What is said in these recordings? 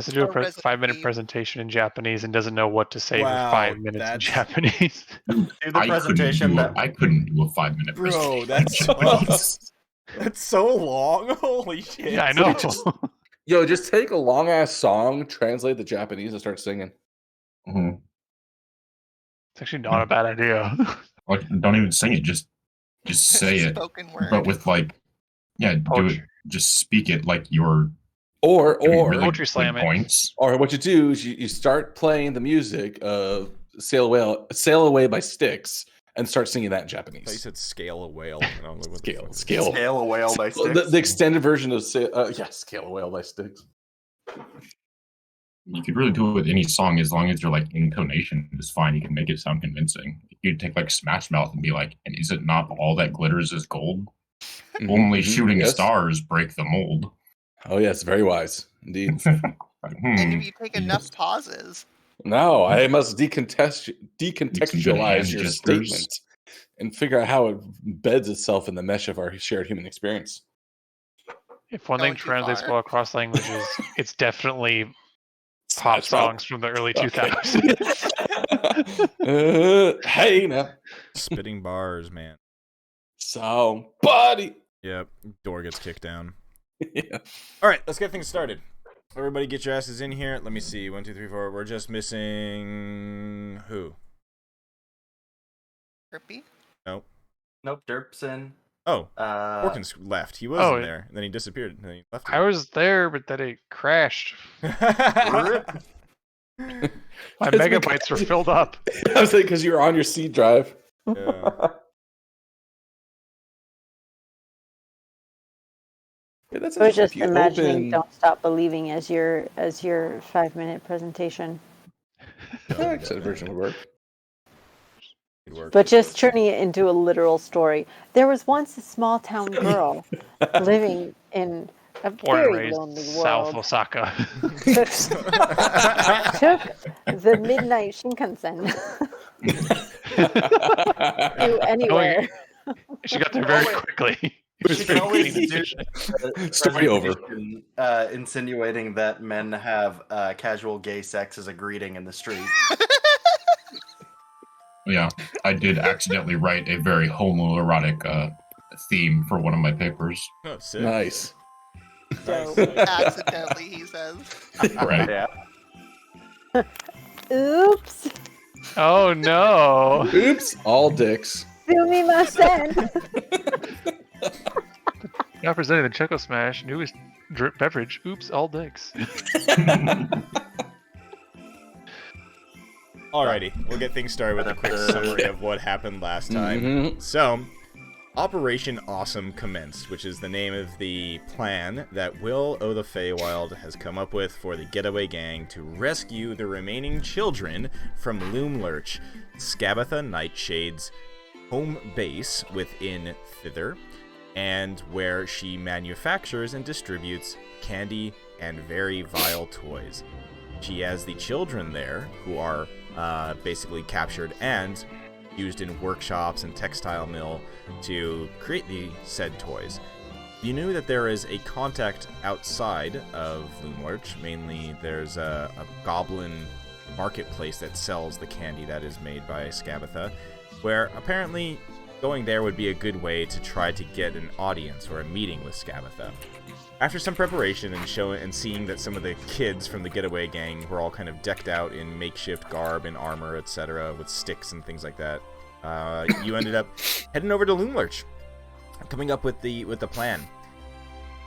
Has to do a Resident 5-minute Eve. presentation in Japanese and doesn't know what to say for Wow, 5 minutes in that's- Japanese. Do the presentation I couldn't do a 5-minute Bro, presentation. that's so long. Holy shit. Yeah, I know. Just take a long ass song, translate the Japanese, and start singing. Mhm. It's actually not a bad idea. Like, don't even sing it. Just say it. Spoken word. But with do Poetry. it. Just speak it like you're Or really Poetry good slam it. points. or what you do is you start playing the music of Sail Away by Styx and start singing that in I thought you Japanese. said scale a whale. I don't know what the fuck is Scale. Scale a Whale by Styx. The extended version of Scale a Whale by Styx. You could really do it with any song as long as your like intonation is fine. You can make it sound convincing. You could take like Smash Mouth and be like, "And is it not all that glitters is gold? Only shooting Yes. stars break the mold." Oh yes, very wise indeed. Like, And if you take enough pauses, No, I must decontextualize your gestures. statement and figure out how it embeds itself in the mesh of our shared human experience. If one Going thing too translates far. well across languages, it's definitely pop Smash Mouth. songs from the early Okay. 2000s. Hey now, Spitting bars, man. somebody. Yep. Door gets kicked down. Yeah. All right, let's get things started. Everybody get your asses in here. Let me see. 1, 2, 3, 4. We're just missing who? Trippy. Nope. Nope, Derpson. Oh, Uh, Orkins left. He was oh, in there, and then he disappeared, and then he left. I was there, but then it crashed. My It's megabytes were filled up. I was like, because you were on your C drive. Yeah. Yeah, that's I was interesting. just If you imagining open- "Don't Stop Believing" as your 5-minute presentation, Yeah, extended version would work. Good work. but just turning it into a literal story. There was once a small town girl living in a Born and very raised lonely South world. Osaka. Took the midnight Shinkansen to anywhere. She got there very quickly. It was You very can always clean do and efficient. Story over. presentation, insinuating that men have casual gay sex as a greeting in the street. Yeah, I did accidentally write a very homoerotic theme for one of my papers. Oh, sick. Nice. So, Accidentally, he says. Right. Yeah. oops, Oh no! Oops, all dicks. sumimasen. Now presenting the Choco Smash newest drip beverage. Oops, all dicks. Alrighty, we'll get things started with a quick summary of what happened last time. Mhm. So, Operation Awesome commenced, which is the name of the plan that Will O' the Feywild has come up with for the Getaway Gang to rescue the remaining children from Loomlurch, Skabatha Nightshade's home base within Thither, and where she manufactures and distributes candy and very vile toys. She has the children there, who are basically captured and used in workshops and textile mill to create the said toys. You knew that there is a contact outside of Loomlurch. Mainly, there's a goblin marketplace that sells the candy that is made by Skabatha, where apparently going there would be a good way to try to get an audience or a meeting with Skabatha. After some preparation and seeing that some of the kids from the Getaway Gang were all kind of decked out in makeshift garb and armor, etc., with sticks and things like that, you ended up heading over to Loomlurch, coming up with the plan.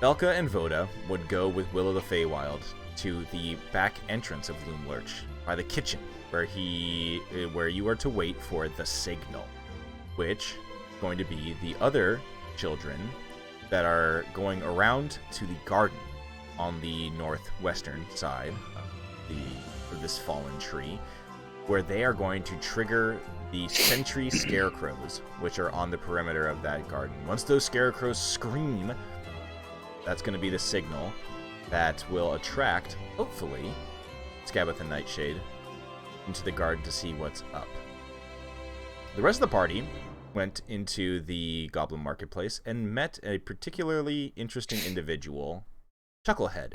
Belka and Voda would go with Will o' the Feywild to the back entrance of Loomlurch by the kitchen, where you are to wait for the signal, which is going to be the other children that are going around to the garden on the northwestern side of this fallen tree, where they are going to trigger the sentry scarecrows, which are on the perimeter of that garden. Once those scarecrows scream, that's going to be the signal that will attract, hopefully, Skabatha Nightshade into the garden to see what's up. The rest of the party went into the Goblin Marketplace and met a particularly interesting individual, Chucklehead,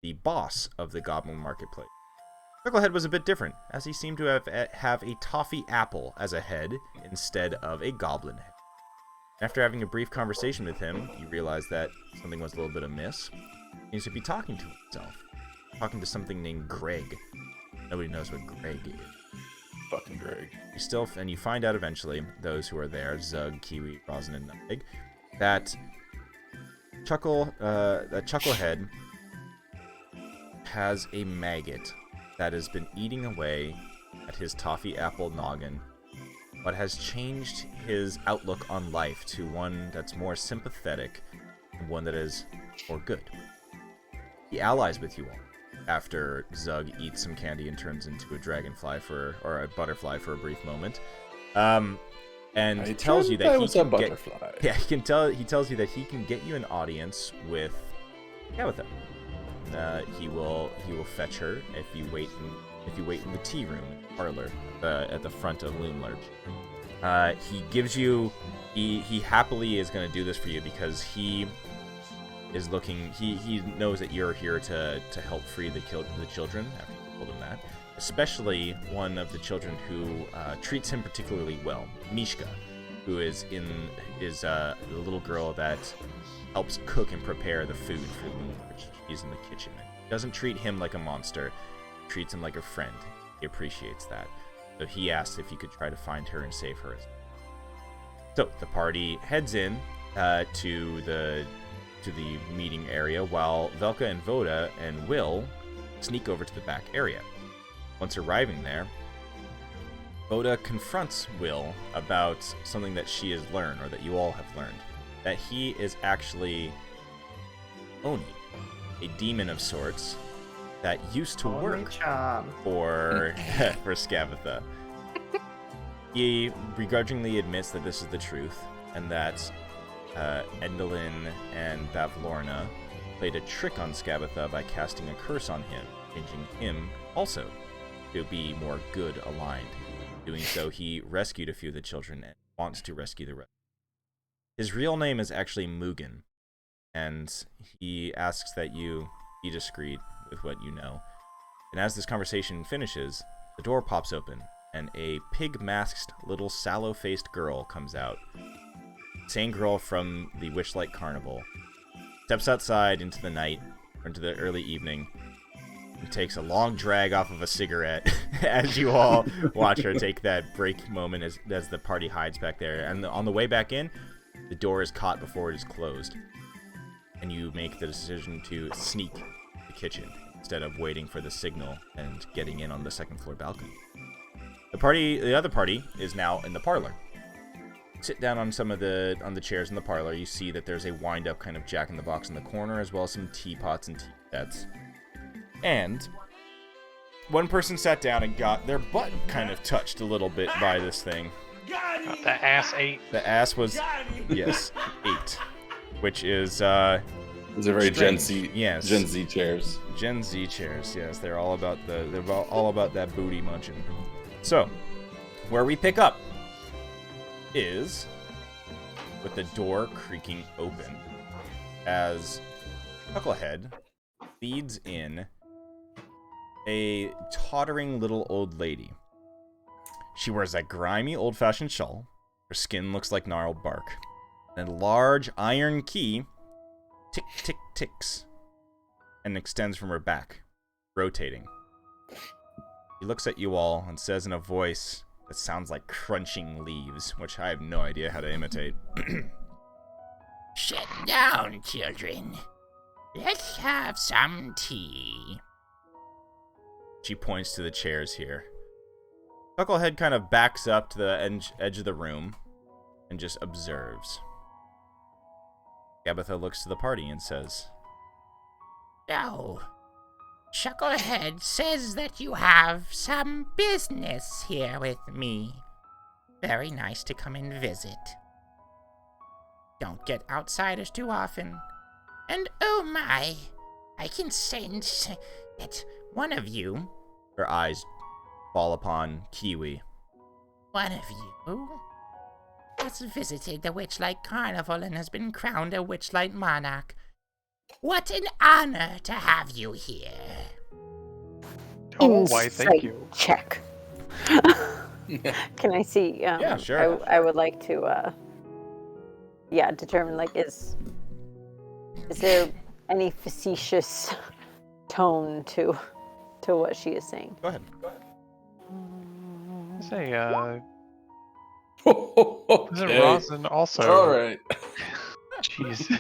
the boss of the Goblin Marketplace. Chucklehead was a bit different, as he seemed to have a toffee apple as a head instead of a goblin head. After having a brief conversation with him, you realize that something was a little bit amiss. He seems to be talking to himself. Talking to something named Greg. Nobody knows what Greg is. Fucking Greg. You find out eventually, those who are there, Zug, Kiwi, Rosin, and Nutmeg, that Chucklehead has a maggot that has been eating away at his toffee apple noggin, but has changed his outlook on life to one that's more sympathetic and one that is more good. He allies with you all after Zug eats some candy and turns into a dragonfly or a butterfly for a brief moment. And he tells you that he can he tells you that he can get you an audience with Tabitha. He will fetch her if you wait in the tea room parlor at the front of Loon Lurch. He gives you he happily is going to do this for you because he is looking. He knows that you're here to help free the children. After you told him that, especially one of the children who treats him particularly well, Mishka, who is the little girl that helps cook and prepare the food for Loon Lurch. He's in the kitchen. He doesn't treat him like a monster. He treats him like a friend. He appreciates that. So he asks if you could try to find her and save her. So the party heads in to the meeting area while Velka and Voda and Will sneak over to the back area. Once arriving there, Voda confronts Will about something that she has learned, or that you all have learned, that he is actually Oni, a demon of sorts that used to work for Skabatha. He begrudgingly admits that this is the truth, and that Endolin and Bavlorna played a trick on Skabatha by casting a curse on him, changing him also to be more good aligned. Doing so, he rescued a few of the children and wants to rescue the rest. His real name is actually Mugen, and he asks that you be discreet with what you know. And as this conversation finishes, the door pops open, and a pig-masked little sallow-faced girl comes out. Same girl from the Witchlight Carnival. Steps outside into the night, or into the early evening, and takes a long drag off of a cigarette as you all watch her take that break moment as the party hides back there. And on the way back in, the door is caught before it is closed. And you make the decision to sneak the kitchen instead of waiting for the signal and getting in on the second floor balcony. The other party is now in the parlor. Sit down on some of the chairs in the parlor. You see that there's a wind-up kind of jack-in-the-box in the corner, as well as some teapots and tea sets. And one person sat down and got their butt kind of touched a little bit by this thing. The ass ate. The ass was, yes, 8, which is These are very Gen Z, yes. Gen Z chairs. Gen Z chairs, yes, they're all about all about that booty munching. So, where we pick up is with the door creaking open as Chucklehead leads in a tottering little old lady. She wears a grimy old-fashioned shawl. Her skin looks like gnarled bark. And a large iron key ticks and extends from her back, rotating. He looks at you all and says in a voice that sounds like crunching leaves, which I have no idea how to imitate. Sit down, children. Let's have some tea. She points to the chairs here. Chucklehead kind of backs up to the edge of the room and just observes. Gabatha looks to the party and says, So, Chucklehead says that you have some business here with me. Very nice to come and visit. Don't get outsiders too often. And oh my, I can sense that one of you... Her eyes fall upon Kiwi. One of you has visited the Witchlight Carnival and has been crowned a Witchlight monarch. What an honor to have you here. Oh, why, thank Insight you. check. Can I see? Yeah, sure. I would like to, determine, like, is there any facetious tone to what she is saying? Go ahead. Say, Okay. isn't Rosin also? All right. Jeez.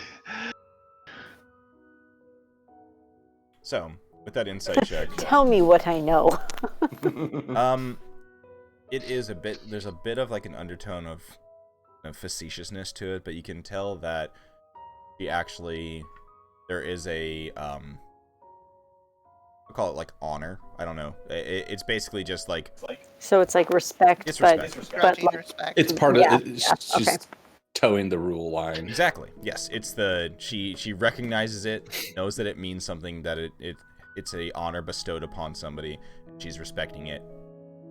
So, with that insight check, Tell me what I know. it is there's a bit of like an undertone of facetiousness to it, but you can tell that there is a I'll call it like honor. I don't know. It's basically just like So it's like respect, It's but respect. but Grudging like, respect. It's part Yeah, of it. yeah, She's okay. towing the rule line. exactly. Yes, it's she recognizes it, knows that it means something, that it's a honor bestowed upon somebody. She's respecting it,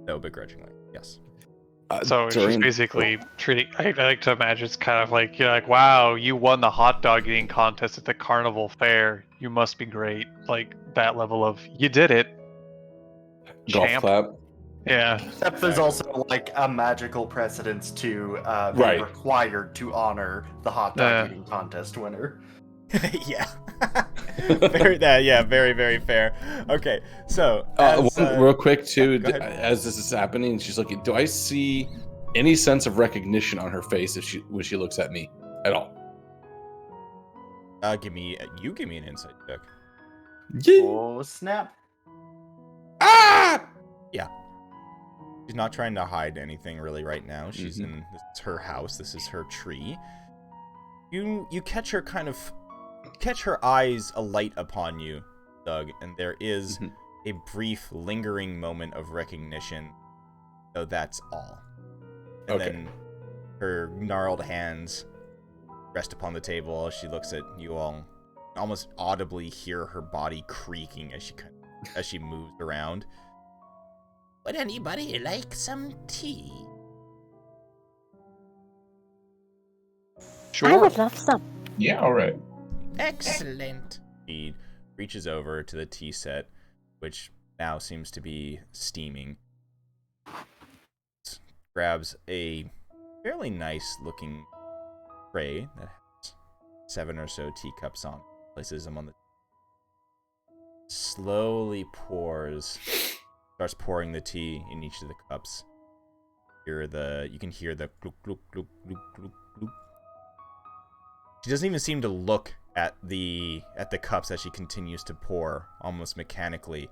though begrudgingly. Yes. So she's During- basically treating. I like to imagine it's kind of like you're like, wow, you won the hot dog eating contest at the carnival fair. You must be great. Like that level of you did it. golf Champ. clap. Yeah. Except there's also like a magical precedence to be Right. required to honor the hot dog eating contest winner. Yeah. very very fair. Okay, so Real quick too, go ahead. as this is happening, she's looking. Do I see any sense of recognition on her face when she looks at me at all? give me an insight check. Oh snap! Ah! Yeah. She's not trying to hide anything really right now. She's in this is her house. This is her tree. You catch her eyes alight upon you, Doug, and there is a brief lingering moment of recognition, though that's all. And then her gnarled hands rest upon the table as she looks at you all. Almost audibly hear her body creaking as she moves around. Would anybody like some tea? Sure. I would love some. Yeah, all right. Excellent. He reaches over to the tea set, which now seems to be steaming. Grabs a fairly nice looking tray that has 7 or so teacups on. Places them on the. Slowly starts pouring the tea in each of the cups. You can hear the gluk gluk gluk gluk gluk gluk. She doesn't even seem to look at the cups as she continues to pour, almost mechanically.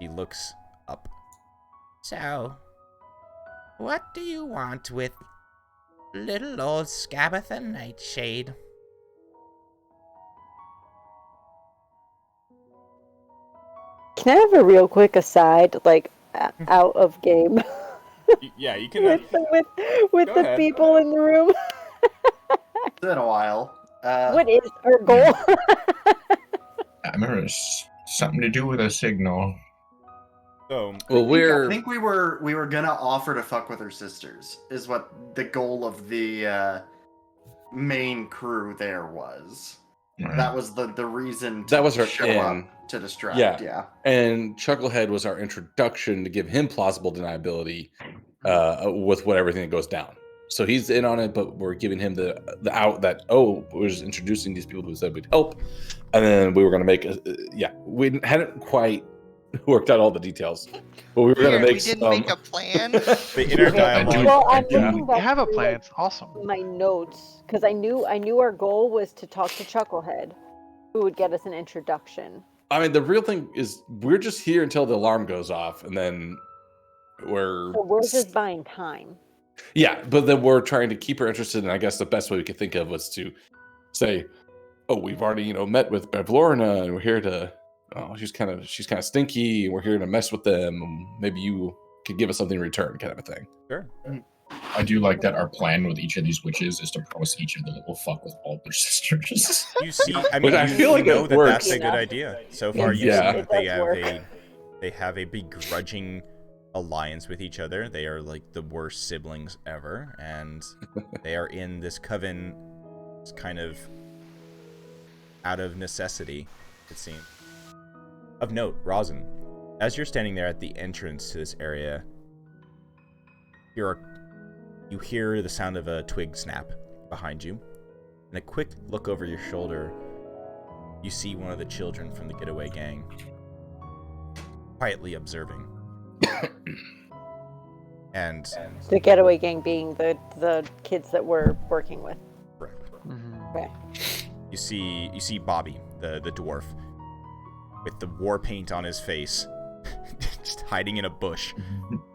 She looks up. So, what do you want with little old Scabatha Nightshade? Can I have a real quick aside, like out of game, Yeah, you can. with Go the ahead. people in the room? It's been a while. What is our goal? I remember it's something to do with a signal. So, Well, I think we were gonna offer to fuck with her sisters. Is what the goal of the main crew there was. That was the reason. That was her show in. up to distract. Yeah. Yeah. And Chucklehead was our introduction to give him plausible deniability with everything that goes down. So he's in on it, but we're giving him the out that, we're just introducing these people who said we'd help. And then we were going to make we hadn't quite worked out all the details, but we were going to make We didn't make a plan. the inner dialogue. Well, I'm Yeah. looking You back have a through, plan. like, It's awesome. my notes because I knew our goal was to talk to Chucklehead, who would get us an introduction. I mean, the real thing is we're just here until the alarm goes off, and then we're So we're just buying time. yeah, but then we're trying to keep her interested. And I guess the best way we could think of was to say, "Oh, we've already met with Bevlorna, and we're here to. Oh, she's kind of stinky. And we're here to mess with them. And maybe you could give us something in return, kind of a thing." Sure. I do like that our plan with each of these witches is to promise each of them that we'll fuck with all their sisters. You see, I Which mean, I you feel like know it that works. that's a good Enough. idea. So far, you Yeah. see It that they does have work. they have a begrudging alliance with each other. They are like the worst siblings ever, and they are in this coven, this kind of out of necessity, it seems. Of note, Rosin, as you're standing there at the entrance to this area, you hear the sound of a twig snap behind you, and a quick look over your shoulder, you see one of the children from the getaway gang quietly observing. And The getaway gang being the kids that we're working with. correct. Okay. You see Bobby, the dwarf, with the war paint on his face, just hiding in a bush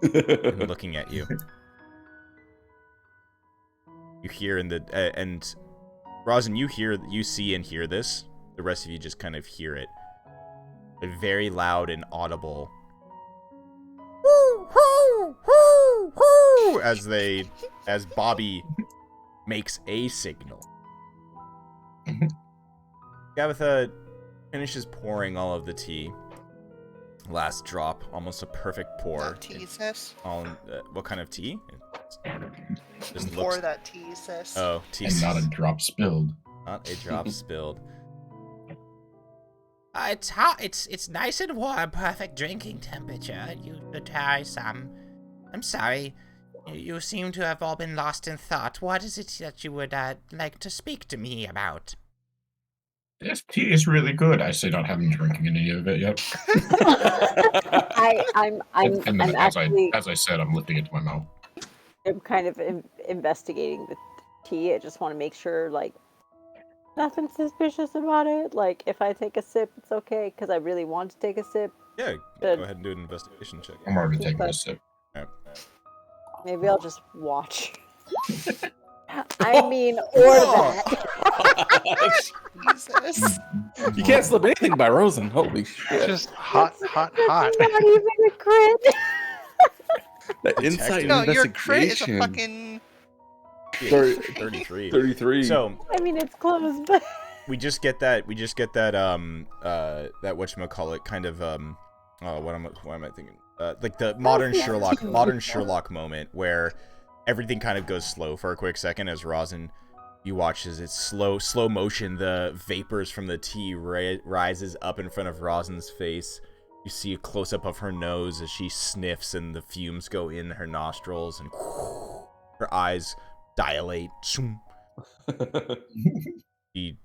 and looking at you. You hear and Rosin, you see and hear this. The rest of you just kind of hear it. A very loud and audible whoo, whoo, whoo, whoo, as Bobby makes a signal. Gabatha finishes pouring all of the tea. Last drop, almost a perfect pour. That tea, sis. What kind of tea? Just Pour looks. that tea, sis. Oh, tea. And not a drop spilled. Not a drop spilled. It's hot. It's nice and warm, perfect drinking temperature. You should try some. I'm sorry. You seem to have all been lost in thought. What is it that you would like to speak to me about? This tea is really good. I say, not having drinking any of it yet. I'm And then actually as I said, I'm lifting it to my mouth. I'm kind of investigating the tea. I just want to make sure like nothing suspicious about it. Like if I take a sip, it's okay because I really want to take a sip. Yeah, Good. go ahead and do an investigation check. I'm already taking a sip. Maybe I'll just watch. I mean, or that. Jesus. You can't slip anything by Rosen. Holy shit. Just hot. That's not even a crit. That insight No, your crit is a investigation. fucking. 33. 33. So I mean, it's close, but we just get that that whatchamacallit kind of what am I thinking? Like the modern Sherlock moment where everything kind of goes slow for a quick second as Rosin, you watch as it's slow motion, the vapors from the tea rises up in front of Rosin's face. You see a close up of her nose as she sniffs and the fumes go in her nostrils and her eyes dilate. He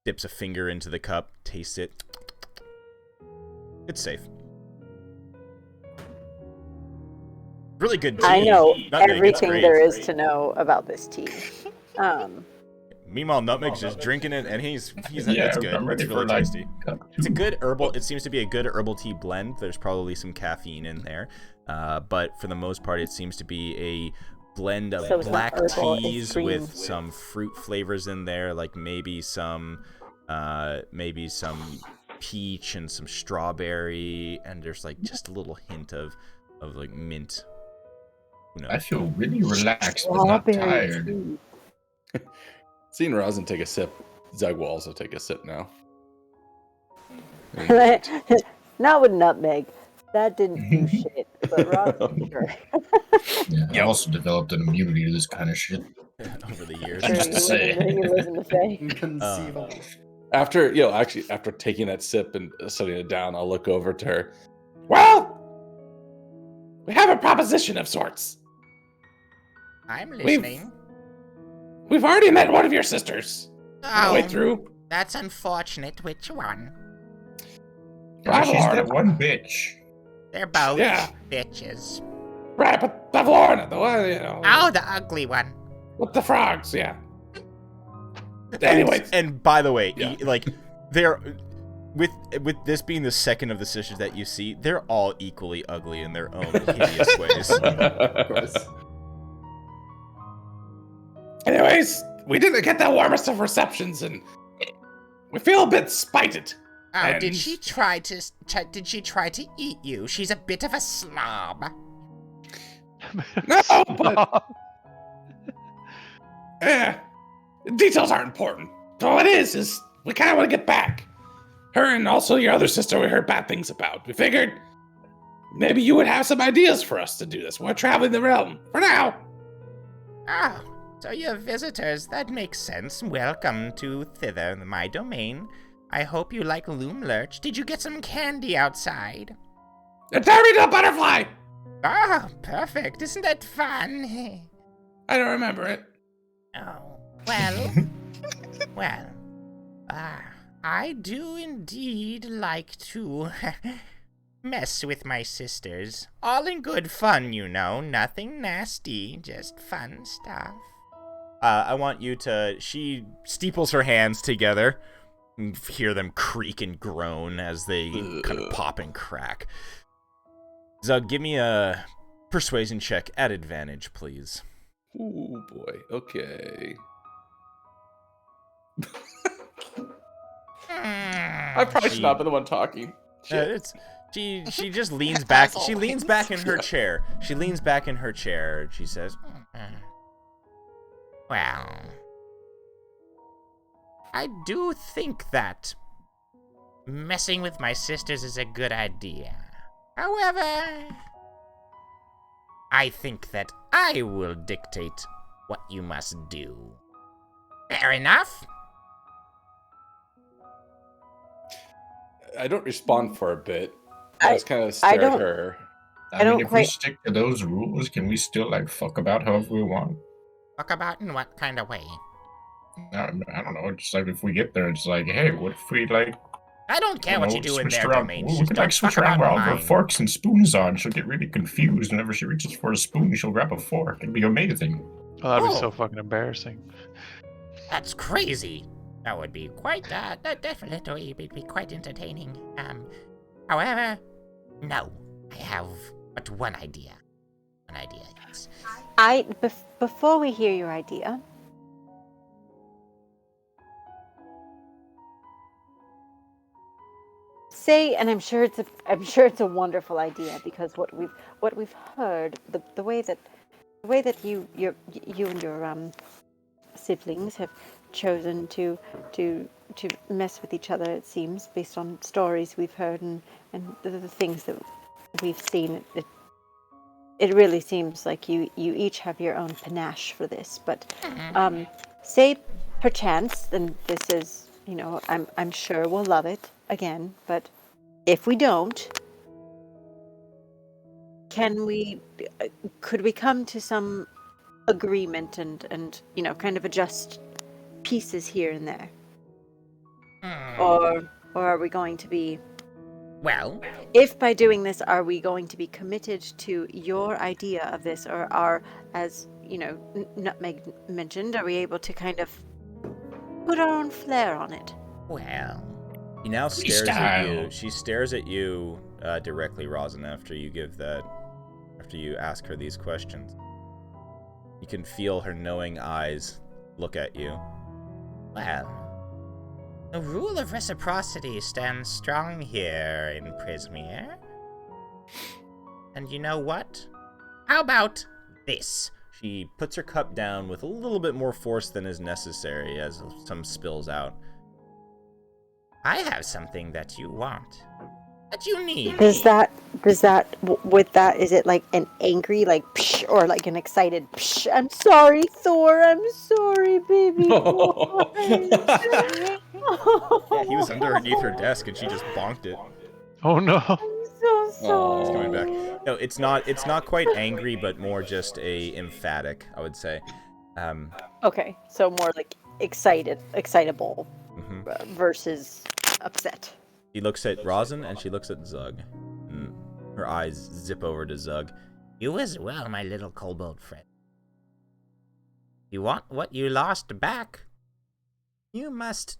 dips a finger into the cup, tastes it. It's safe. Really good tea. I know Nutmeg, it's everything great. there is to know about this tea. Meanwhile, Nutmeg's just drinking it, and he's Yeah, it's good. I'm ready It's really for, like, tasty. cup It's a two. good herbal. It seems to be a good herbal tea blend. There's probably some caffeine in there, but for the most part, it seems to be a blend of So it's not black herbal, it's teas green. with some fruit flavors in there, like maybe some peach and some strawberry, and there's like just a little hint of like mint. Who knows? I feel really relaxed but not tired. tea. Seeing Rosin take a sip, Zeg will also take a sip now. Not with nutmeg. That didn't do shit. But Rosin, sure. Yeah, I also developed an immunity to this kind of shit. Over the years. I'm just to say. You live in the Fae. Inconceivable. After taking that sip and setting it down, I'll look over to her. Well, we have a proposition of sorts. I'm listening. We've already met one of your sisters. On the Oh, way through. that's unfortunate. Which one? Gosh, she's Bavlorna. that one bitch. They're both Yeah. bitches. Right, but Bavlorna, the one, Oh, the ugly one. with the frogs, yeah. Anyways, And by the way, Yeah. like they're with this being the second of the sisters that you see, they're all equally ugly in their own hideous ways. anyways, we didn't get the warmest of receptions, and we feel a bit spited. Oh, And- did she try to eat you? She's a bit of a slob. No, but details aren't important. All it is we kind of want to get back. Her and also your other sister we heard bad things about. We figured maybe you would have some ideas for us to do this. We're traveling the realm for now. Oh, so you're visitors. That makes sense. Welcome to thither, my domain. I hope you like Loom Lurch. Did you get some candy outside? A pterodactyl butterfly! Ah, perfect. Isn't that fun? I don't remember it. Oh, well, well, I do indeed like to mess with my sisters. All in good fun, you know. Nothing nasty, just fun stuff. I want you to... She steeples her hands together. And hear them creak and groan as they kind of pop and crack. Zug, give me a persuasion check at advantage, please. Ooh, boy. Okay. I probably should not be the one talking. Shit. She just leans back. She leans back in her chair. She leans back in her chair. She says, Well, I do think that messing with my sisters is a good idea. However, I think that I will dictate what you must do. Fair enough? I don't respond for a bit. I just kind of stare don't- at her. I don't mean, if we quite- stick to those rules, can we still like fuck about however we want? Talk about in what kind of way? I don't know. Just like if we get there, it's like, hey, what if we like? I don't care what you do in switch their around. domain. We Just could don't like switch talk around where about all her mine. forks and spoons are, and she'll get really confused. Whenever she reaches for a spoon, she'll grab a fork. It'd be amazing. Oh, that'd be Oh. so fucking embarrassing. That's crazy. That would be quite, that definitely would be quite entertaining. However, no, I have but one idea. One idea, yes. Before we hear your idea, say, and I'm sure it's a wonderful idea because what we've heard, the way that you and your siblings have chosen to mess with each other, it seems, based on stories we've heard and the things that we've seen. It really seems like you each have your own panache for this. But say perchance, and this is, I'm sure we'll love it again. But if we don't, could we come to some agreement and kind of adjust pieces here and there, or are we going to be? Well, If by doing this, are we going to be committed to your idea of this, or are, as Nutmeg mentioned, are we able to kind of put our own flair on it? well, He now stares at Freestyle. you. She stares at you directly, Rosin, after you ask her these questions. You can feel her knowing eyes look at you. well. The rule of reciprocity stands strong here in Prismere. And you know what? How about this? She puts her cup down with a little bit more force than is necessary as some spills out. I have something that you want. That you need. Does that with that, is it like an angry like psh, or like an excited psh? I'm sorry, Thor. I'm sorry, baby. Yeah, he was underneath her desk and she just bonked it. Oh no. I'm so sorry. It's coming back. No, it's not quite angry, but more just a emphatic, I would say. Okay, so more like excitable Mhm. versus upset. She looks at Rosin and she looks at Zug. And her eyes zip over to Zug. You as well, my little kobold friend. You want what you lost back? You must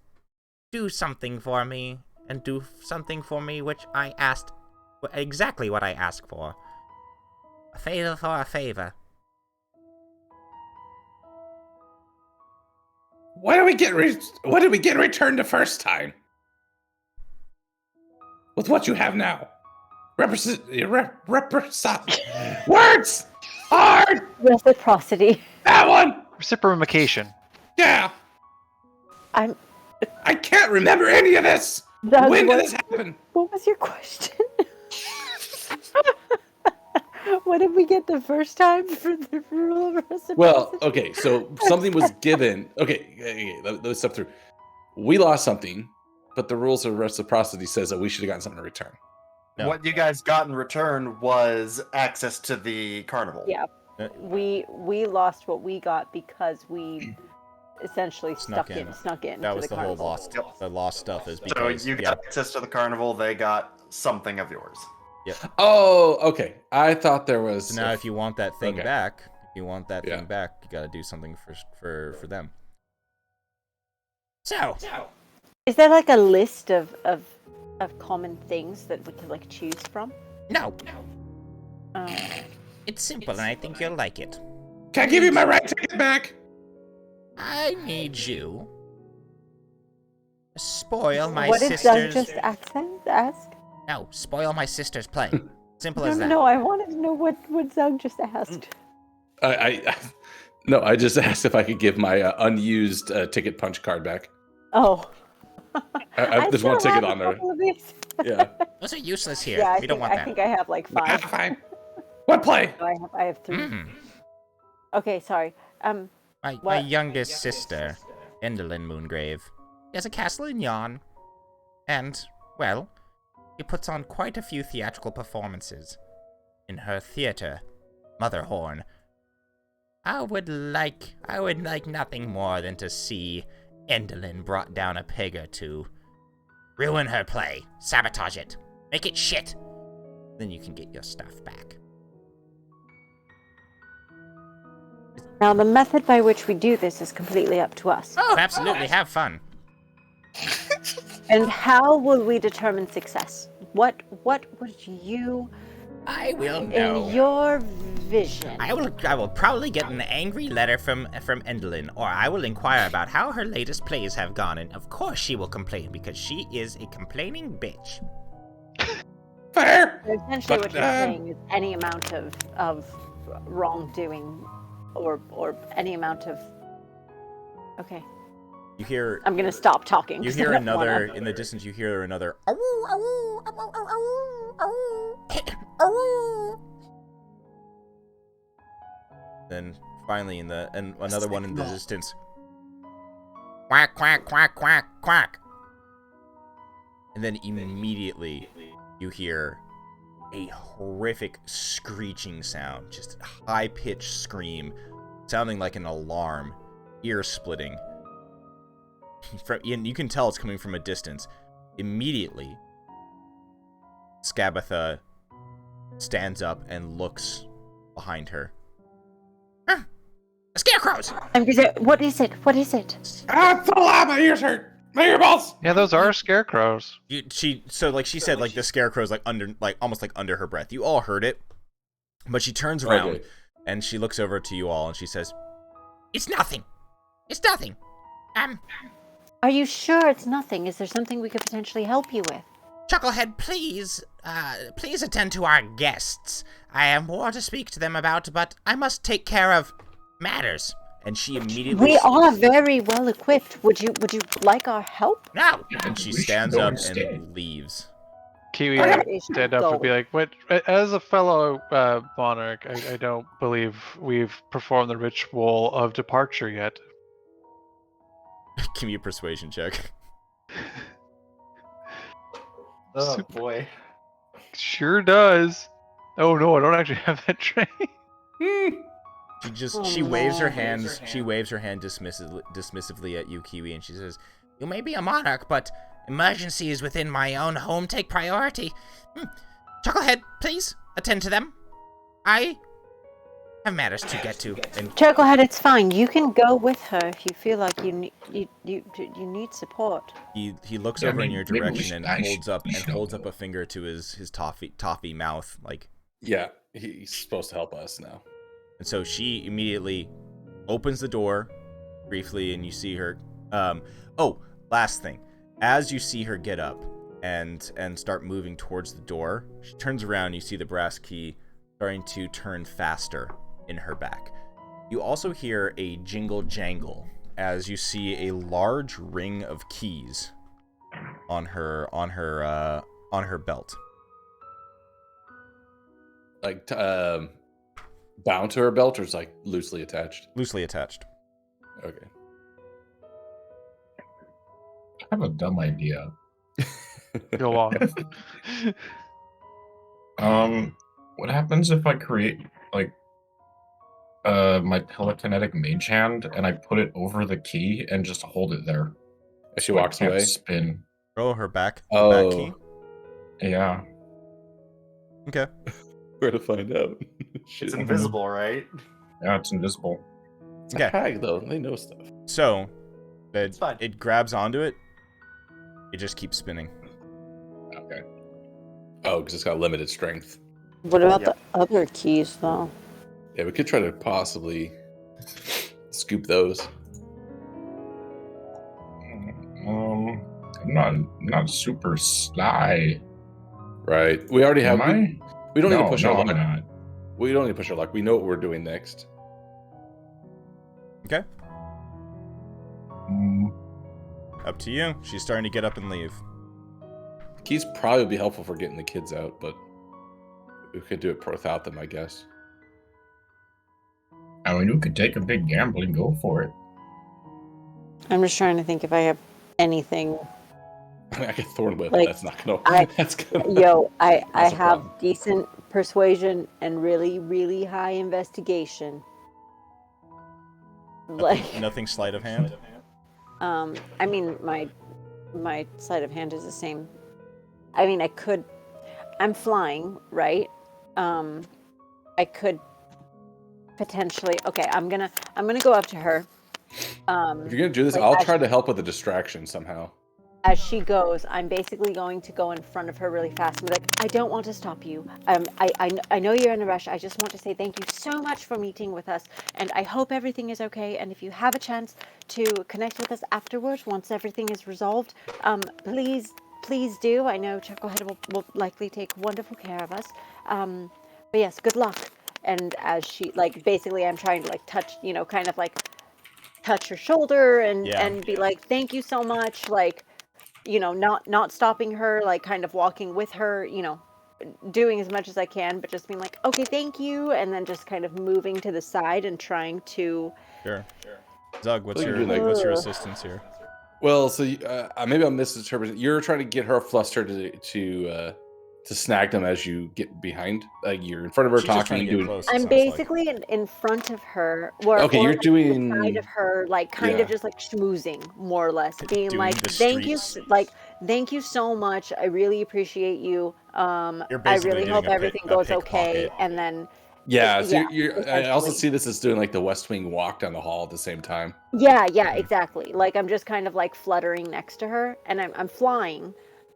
do something for me, and do something for me which I asked, exactly what I asked for. A favor for a favor. What did we get in return the first time? With what you have now? Words! Hard! Reciprocity. That one! Reciprocation. Yeah! I can't remember any of this! Doug, When did this happen? What was your question? What did we get the first time for the rule of reciprocity? Well, okay, so something was given. Okay, let's step through. We lost something. But the rules of reciprocity says that we should have gotten something in return. No. What you guys got in return was access to the carnival. Yeah. We lost what we got because we essentially snuck in. That was to the whole carnival. lost. The lost stuff is So because you got access to the carnival, they got something of yours. Oh, okay. I thought there was. So now, if you want that thing Okay. back, you got to do something for them. So, Is there like a list of common things that we could like choose from? no, Um, it's simple, and I think you'll like it. Can I give you my right ticket back? I need you to spoil my what did Doug sister's. just ask? No, spoil my sister's play. Simple No, as that. no, I wanted to know what Doug just asked. No, I just asked if I could give my unused ticket punch card back. Oh. There's one still ticket have a on there. couple of these. Yeah. Those are useless here. Yeah, we don't want I that. think I have like 5. Fine. What play? No, I have 3. Mhm. Okay, sorry. My What? youngest sister, Endelyn Moongrave, has a castle in Yon, and, well, she puts on quite a few theatrical performances. In her theater, Motherhorn. I would like nothing more than to see Endelyn brought down a peg or two. Ruin her play, sabotage it, make it shit. Then you can get your stuff back. Now, the method by which we do this is completely up to us. Oh, absolutely, have fun. And how will we determine success? What would you, I will know. in your vision? I will probably get an angry letter from Endelyn, or I will inquire about how her latest plays have gone, and of course she will complain because she is a complaining bitch. Fair. So essentially, But, what you're saying is any amount of wrongdoing, or any amount of. Okay, You hear I'm gonna stop talking. you 'cause hear I don't wanna- another in the distance. You hear another. Then finally another one in the distance. Quack, quack, quack, quack, quack. And then immediately you hear a horrific screeching sound, just a high-pitched scream, sounding like an alarm, ear-splitting. And you can tell it's coming from a distance. Immediately, Skabatha stands up and looks behind her. Scarecrows! What is it? What is it? It's so loud, my ears hurt. My earballs. Yeah, those are scarecrows. She said, like, the scarecrow's like under, like almost like under her breath. You all heard it, but she turns around Okay. and she looks over to you all and she says, It's nothing. It's nothing. Are you sure it's nothing? Is there something we could potentially help you with? Chucklehead, please attend to our guests. I have more to speak to them about, but I must take care of matters. and she immediately We are very well equipped. Would you like our help? No! and she We should stands go up instead. and leaves. Kiwi Where would is she stand up and be going? like, "What? As a fellow monarch, I don't believe we've performed the ritual of departure yet." Give me a persuasion check. Oh Super- boy. Sure does. Oh no, I don't actually have that trait. She waves her no. hands. She waves her hand dismissively at you, Kiwi, and she says, You may be a monarch, but emergencies within my own home take priority. Chucklehead, please attend to them. I have matters to get to. and Chucklehead, it's fine. You can go with her if you feel like you need support. he looks Yeah, over in your maybe we direction should- and I holds should- up we and should holds go. up a finger to his toffee mouth, like. Yeah, he's supposed to help us now. And so she immediately opens the door briefly, and you see her. Last thing. As you see her get up and start moving towards the door, she turns around. You see the brass key starting to turn faster in her back. You also hear a jingle jangle as you see a large ring of keys on her belt. Like, bound to her belt, or it's like loosely attached? Loosely attached. Okay. I have a dumb idea. Go on. What happens if I create like my telekinetic mage hand and I put it over the key and just hold it there? As she So I walks can't away. spin. Oh, her back. Oh. Back key. Yeah. Okay. Where to find out? Shit. It's invisible, right? Yeah, it's invisible. It's Okay. a hag, though. They know stuff. So, It's fine. it grabs onto it. It just keeps spinning. Okay. Oh, because it's got limited strength. What about Yep. the other keys, though? Yeah, we could try to possibly scoop those. I'm not super sly. Right. We already have. Am I? We don't need to No, push no, our I'm luck. not. We don't need to push our luck. We know what we're doing next. Okay. Mm, Up to you. She's starting to get up and leave. Keys probably would be helpful for getting the kids out, but we could do it without them, I guess. I mean, we could take a big gamble and go for it. I'm just trying to think if I have anything. I mean, I get thorn whip. Like, That's not gonna. I- That's gonna. Yo, I That's a have problem. decent persuasion and really, really high investigation. Like, Nothing sleight of hand. I mean, my sleight of hand is the same. I mean, I'm flying, right? I could potentially. Okay, I'm gonna go up to her. If you're gonna do this, Like, I'll as try to help with the distraction somehow. As she goes, I'm basically going to go in front of her really fast and be like, I don't want to stop you. I know you're in a rush. I just want to say thank you so much for meeting with us. And I hope everything is okay. And if you have a chance to connect with us afterwards, once everything is resolved, please do. I know Chucklehead will likely take wonderful care of us. But yes, good luck. And as she, like, basically I'm trying to, like, touch, kind of like touch her shoulder and, Yeah. and be like, thank you so much. Like, not stopping her, like kind of walking with her, doing as much as I can, but just being like, okay, thank you, and then just kind of moving to the side and trying to. Sure. Zug, what's We can your do that. what's your assistance here? Well, so maybe I'm misinterpreting. You're trying to get her flustered to snag them as you get behind. Like you're in front of her She's just trying talking, to get doing. close. it I'm sounds basically in front of her, or, Okay, or you're like to the doing- side of her, like kind yeah. of just like schmoozing, more or less, being Doing like, the thank you, streets. thank you so much. I really appreciate you. You're I basically really doing hope a everything goes okay, pickpocket. and then. Yeah, so Yeah, I also essentially. see this as doing like the West Wing walk down the hall at the same time. Yeah, exactly. Like I'm just kind of like fluttering next to her, and I'm flying.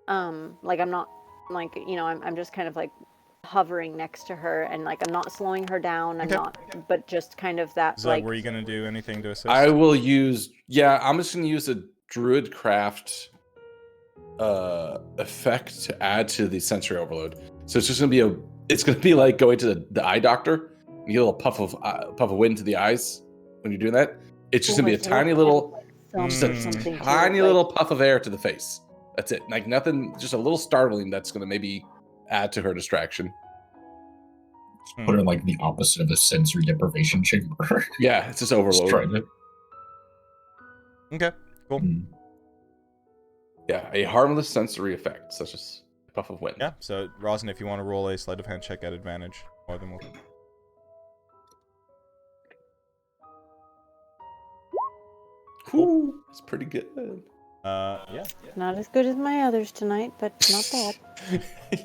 Like I'm not, like I'm just kind of like hovering next to her, and like I'm not slowing her down. I'm Okay. not, but just kind of that Zug, like. were you gonna do anything to assist? I will use. Yeah, I'm just gonna use a druid craft effect to add to the sensory overload. So it's just gonna be it's gonna be like going to the eye doctor. You get a little puff of wind to the eyes when you're doing that. It's just gonna be a tiny little, just a something to it, tiny like- little puff of air to the face. That's it. Like nothing, just a little startling. That's gonna maybe add to her distraction. Put her in like the opposite of a sensory deprivation chamber. Yeah, it's just Just overload. try to. Okay. Cool. Mm. Yeah, a harmless sensory effect, such as a puff of wind. Yeah. So Rosin, if you want to roll a sleight of hand check at advantage, more than welcome. Whew, it's pretty good. Yeah. Not as good as my others tonight, but not bad.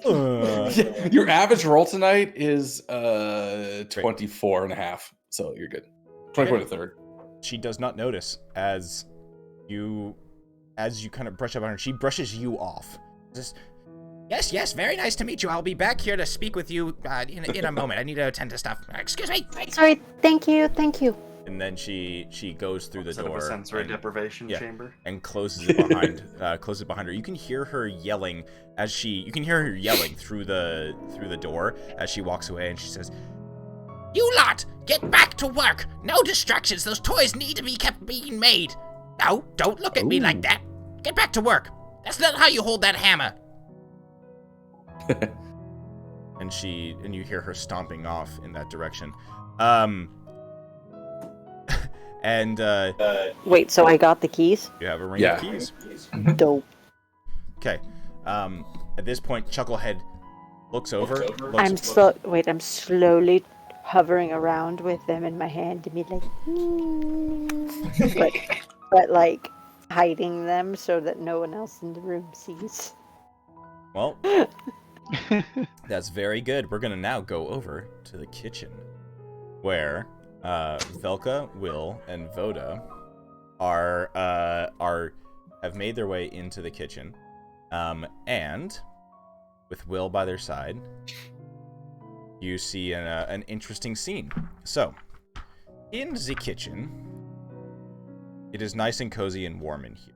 Yeah, your average roll tonight is 24 and a half, so you're good. 24 to third. She does not notice as you kind of brush up on her. She brushes you off. Just, Yes, very nice to meet you. I'll be back here to speak with you in a moment. I need to attend to stuff. Excuse me. Sorry, thank you. and then she goes through the Instead of door a sensory and, deprivation yeah. chamber. and closes it behind her. You can hear her yelling through the door as she walks away, and she says, You lot, get back to work. No distractions. Those toys need to be kept being made. No, don't look at me like that. Get back to work. That's not how you hold that hammer. and you hear her stomping off in that direction. And Wait, so I got the keys? you have a ring Yeah. of keys. Dope. Okay. At this point, Chucklehead looks over. I'm slowly hovering around with them in my hand to be like, but like hiding them so that no one else in the room sees. Well, that's very good. We're gonna now go over to the kitchen, where Velka, Will, and Voda have made their way into the kitchen, and with Will by their side, you see an interesting scene. So, in the kitchen, it is nice and cozy and warm in here.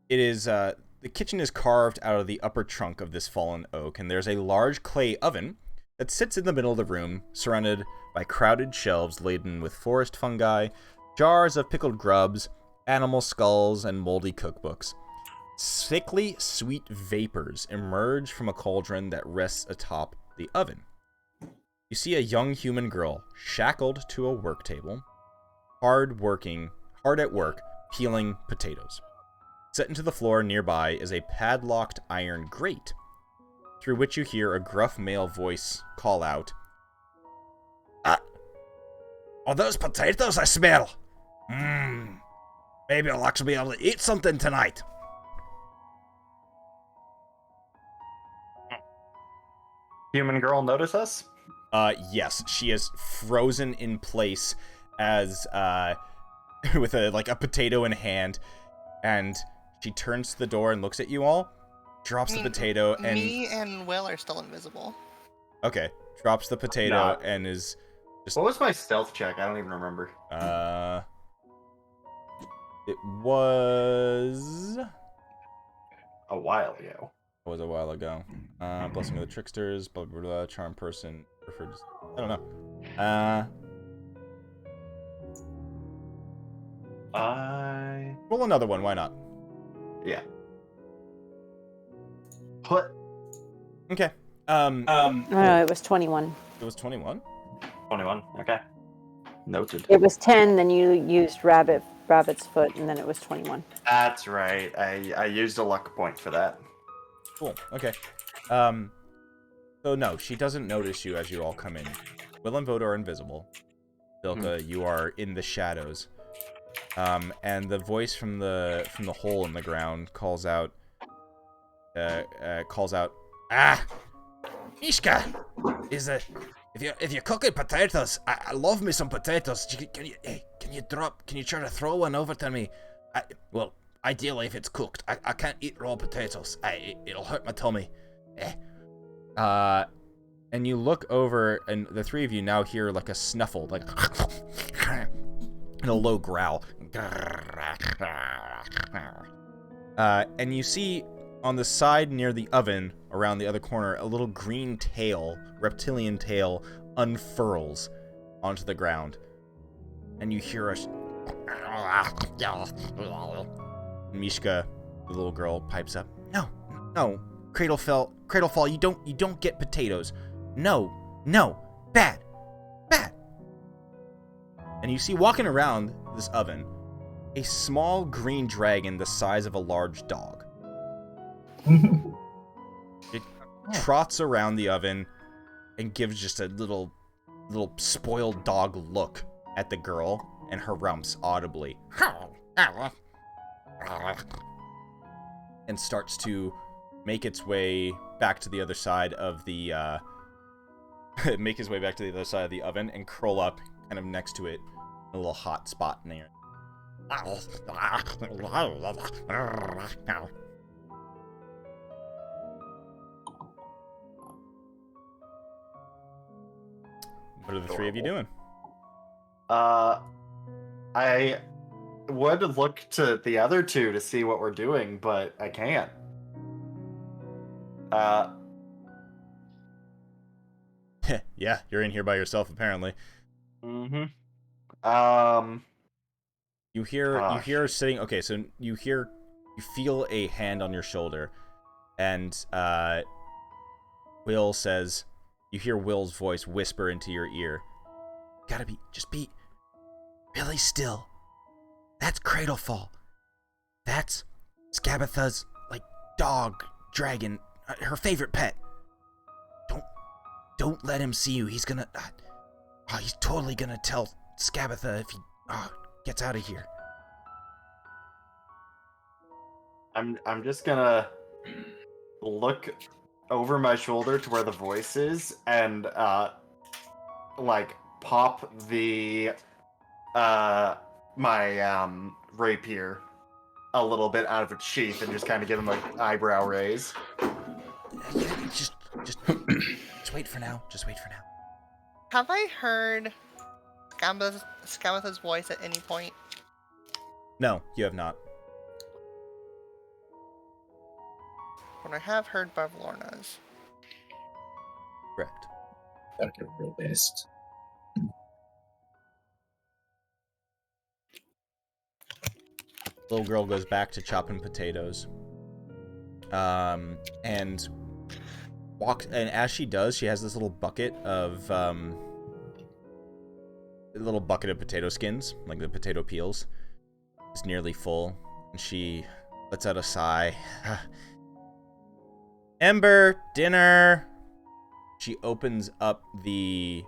It is the kitchen is carved out of the upper trunk of this fallen oak, and there's a large clay oven that sits in the middle of the room, surrounded by crowded shelves laden with forest fungi, jars of pickled grubs, animal skulls, and moldy cookbooks. Sickly, sweet vapors emerge from a cauldron that rests atop the oven. You see a young human girl shackled to a work table, hard at work, peeling potatoes. Set into the floor nearby is a padlocked iron grate, through which you hear a gruff male voice call out, "Are those potatoes I smell? Maybe I'll actually be able to eat something tonight." Human girl notice us? Yes, she is frozen in place as, with a potato in hand, and she turns to the door and looks at you all, drops the potato, and... Me and Will are still invisible. Okay, drops the potato and is just... What was my stealth check? I don't even remember. It was... A while ago. It was a while ago. Blessing of the Tricksters, blah, blah, blah, charm person, preferred... I don't know. Roll another one, why not? Yeah. Put. Okay. No, it was 21. It was 21? 21, okay. Noted. It was 10, then you used rabbit's foot, and then it was 21. That's right. I used a luck point for that. Cool, okay. So no, she doesn't notice you as you all come in. Will and Voda are invisible. Vilka, you are in the shadows. And the voice from the hole in the ground calls out, Mishka, if you're cooking potatoes, I love me some potatoes. Can you try to throw one over to me? Well, ideally if it's cooked. I can't eat raw potatoes. It'll hurt my tummy. And you look over, and the three of you now hear like a snuffle, like and a low growl. And you see on the side near the oven, around the other corner, a little green tail, reptilian tail, unfurls onto the ground. And you hear a... Mishka, the little girl, pipes up. No, Cradlefall, you don't get potatoes. No, bad. And you see walking around this oven a small green dragon the size of a large dog. It trots around the oven and gives just a little spoiled dog look at the girl and her rumps audibly. And starts to make its way back to the other side of the oven and curl up kind of next to it, a little hot spot in there. What are the three of you doing? I would look to the other two to see what we're doing, but I can't. Yeah, you're in here by yourself apparently. Mm-hmm. You hear sitting. Okay, so you feel a hand on your shoulder, and Will says, you hear Will's voice whisper into your ear. Just be really still. That's Cradlefall. That's Scabatha's, dog, dragon, her favorite pet. Don't let him see you. He's gonna... he's totally gonna tell Skabatha if he gets out of here. I'm just gonna look over my shoulder to where the voice is and like pop the my rapier a little bit out of its sheath and just kind of give him an eyebrow raise. Just wait for now. Just wait for now. Have I heard Skabatha's voice at any point? No, you have not. But I have heard Bavlorna's. Correct. Gotta get real based. Little girl goes back to chopping potatoes. And walks, and as she does, she has this little bucket of potato skins, like the potato peels. It's nearly full, and she lets out a sigh. Ember, dinner. She opens up the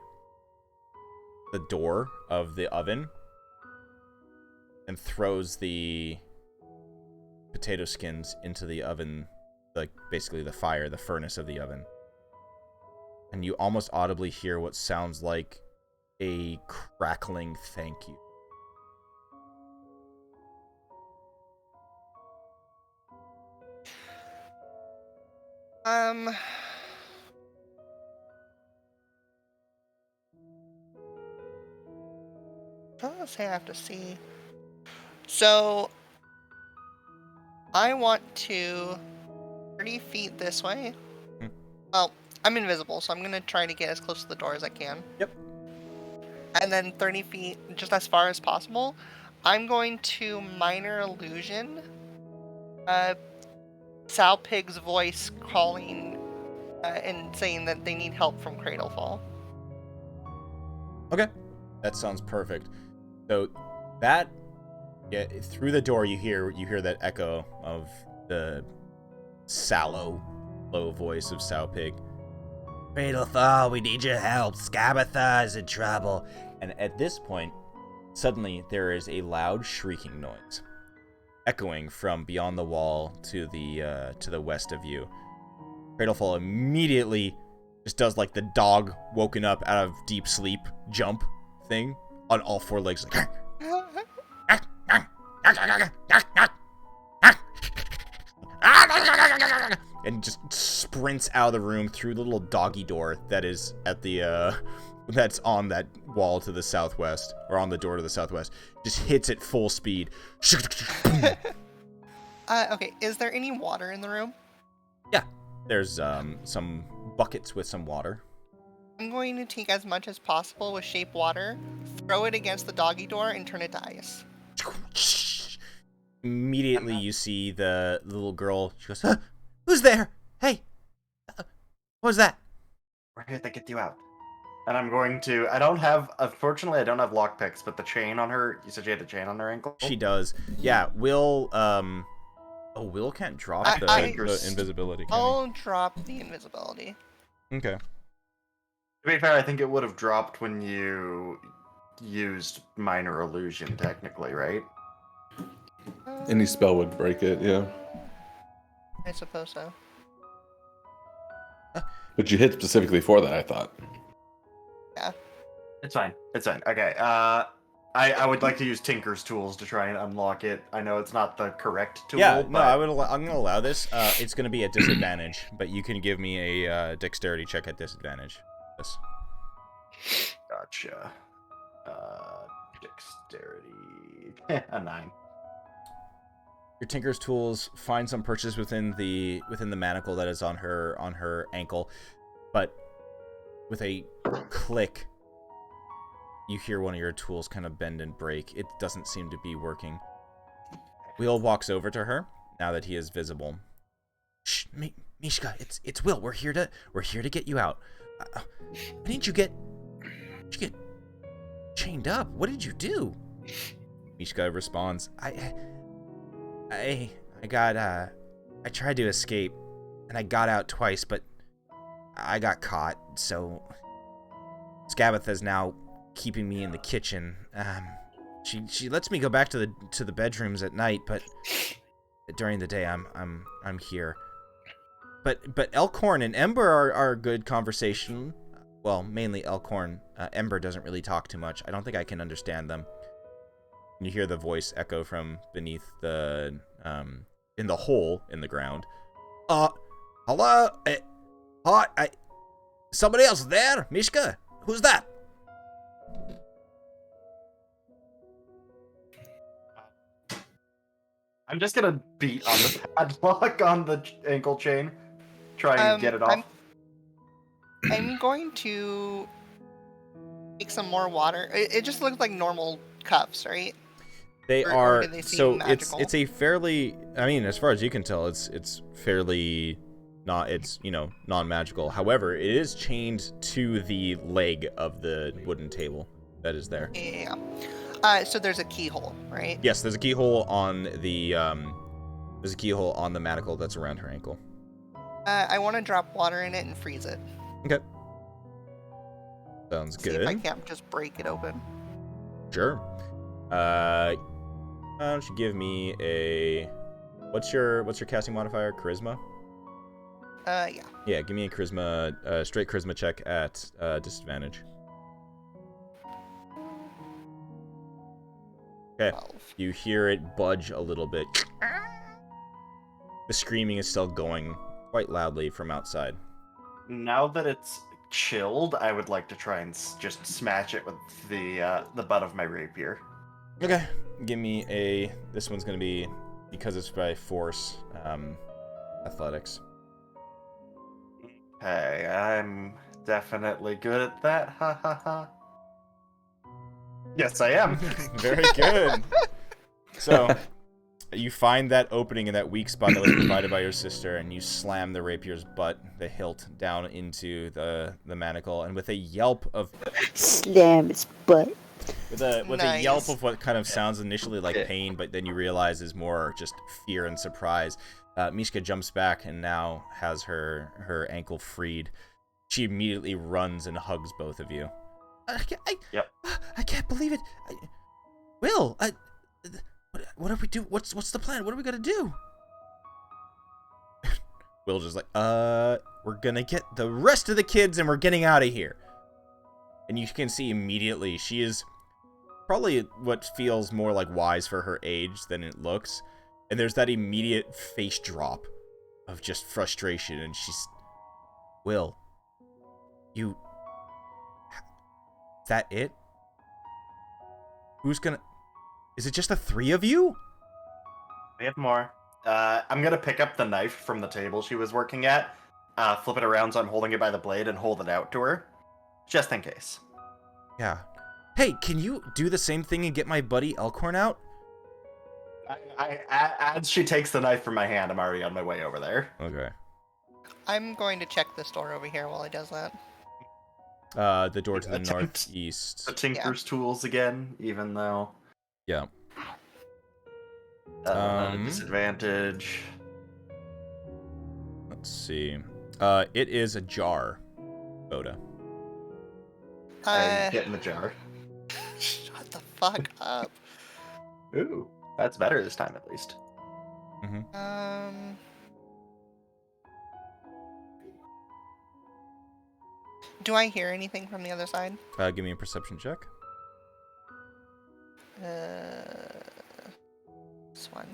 door of the oven and throws the potato skins into the oven, like basically the fire, the furnace of the oven. And you almost audibly hear what sounds like a crackling thank you. Let's say I have to see. So I want to 30 feet this way. Well, I'm invisible, so I'm gonna try to get as close to the door as I can. Yep. And then 30 feet, just as far as possible, I'm going to minor illusion Sal Pig's voice calling and saying that they need help from Cradlefall. Okay. That sounds perfect. So that, yeah, through the door you hear that echo of the sallow, low voice of Sal Pig. Cradlefall, we need your help. Skabatha is in trouble. And at this point, suddenly there is a loud shrieking noise, echoing from beyond the wall to the west of you. Cradlefall immediately just does like the dog woken up out of deep sleep jump thing on all four legs, like, and just sprints out of the room through the little doggy door that is at the that's on that wall to the southwest, or on the door to the southwest. Just hits it full speed. Okay, is there any water in the room? Yeah, there's some buckets with some water. I'm going to take as much as possible with shape water, throw it against the doggy door, and turn it to ice. Immediately you see the little girl. She goes, who's there? Hey, what was that? We're here to get you out. And I'm going to... Unfortunately, I don't have lockpicks, but the chain on her... You said she had a chain on her ankle? She does. Yeah, Will... Will can't drop the invisibility, can I'll drop the invisibility. he? Okay. To be fair, I think it would have dropped when you used minor illusion, technically, right? Any spell would break it, yeah. I suppose so. But you hit specifically for that, I thought. Yeah. It's fine. It's fine. Okay. I would like to use Tinker's tools to try and unlock it. I know it's not the correct tool. Yeah, no, but... I'm gonna allow this. It's gonna be at disadvantage, but you can give me a dexterity check at disadvantage. Yes. Gotcha. Dexterity. A 9. Your Tinker's tools find some purchase within the manacle that is on her ankle, but with a click, you hear one of your tools kind of bend and break. It doesn't seem to be working. Will walks over to her now that he is visible. Shh, Mishka, it's Will. We're here to get you out. Why didn't you get chained up? What did you do? Mishka responds, I got I tried to escape, and I got out twice, but I got caught, so Skabatha's now keeping me in the kitchen. She lets me go back to the bedrooms at night, but during the day I'm here. But Elkhorn and Ember are good conversation. Well, mainly Elkhorn. Ember doesn't really talk too much. I don't think I can understand them. You hear the voice echo from beneath the in the hole in the ground. Hello? Hi, somebody else there? Mishka? Who's that? I'm just gonna beat on the padlock on the ankle chain. Try and get it off. I'm going to take some more water. It just looks like normal cuffs, right? They Or are do they seem so magical? it's a fairly, I mean, as far as you can tell, it's fairly not, it's, you know, non-magical. However, it is chained to the leg of the wooden table that is there. Yeah. So there's a keyhole, right? Yes, there's a keyhole on the manacle that's around her ankle. I want to drop water in it and freeze it. Okay. Sounds See good. if I can't just break it open. Sure. Why don't you give me a what's your casting modifier? Charisma? Yeah. Yeah, give me a charisma, straight charisma check at disadvantage. Okay. 12. You hear it budge a little bit. The screaming is still going quite loudly from outside. Now that it's chilled, I would like to try and just smash it with the butt of my rapier. Okay. Give me a. This one's gonna be, because it's by force, athletics. Hey, I'm definitely good at that. Ha ha ha. Yes, I am. Very good. So, you find that opening in that weak spot that was provided by your sister, and you slam the rapier's butt, the hilt, down into the manacle, and with a yelp of Slam its butt. with a Nice. yelp of what kind of sounds initially like pain, but then you realize is more just fear and surprise. Mishka jumps back and now has her ankle freed. She immediately runs and hugs both of you. Yep. I can't believe it. Will, what do we do? What's the plan? What are we gonna do? Will's just like, we're gonna get the rest of the kids and we're getting out of here. And you can see immediately she is probably what feels more like wise for her age than it looks. And there's that immediate face drop of just frustration, and she's, Will, is that it? Is it just the three of you? We have more. I'm gonna pick up the knife from the table she was working at, flip it around so I'm holding it by the blade and hold it out to her, just in case. Yeah. Hey, can you do the same thing and get my buddy Elkhorn out? As she takes the knife from my hand, I'm already on my way over there. Okay. I'm going to check this door over here while he does that. The door to the Attempt northeast. The Tinker's tools again, even though... Yeah. Disadvantage. Let's see. It is ajar, Boda. Get in the jar. Shut the fuck up. Ooh, that's better this time at least. Do I hear anything from the other side? Give me a perception check. This one.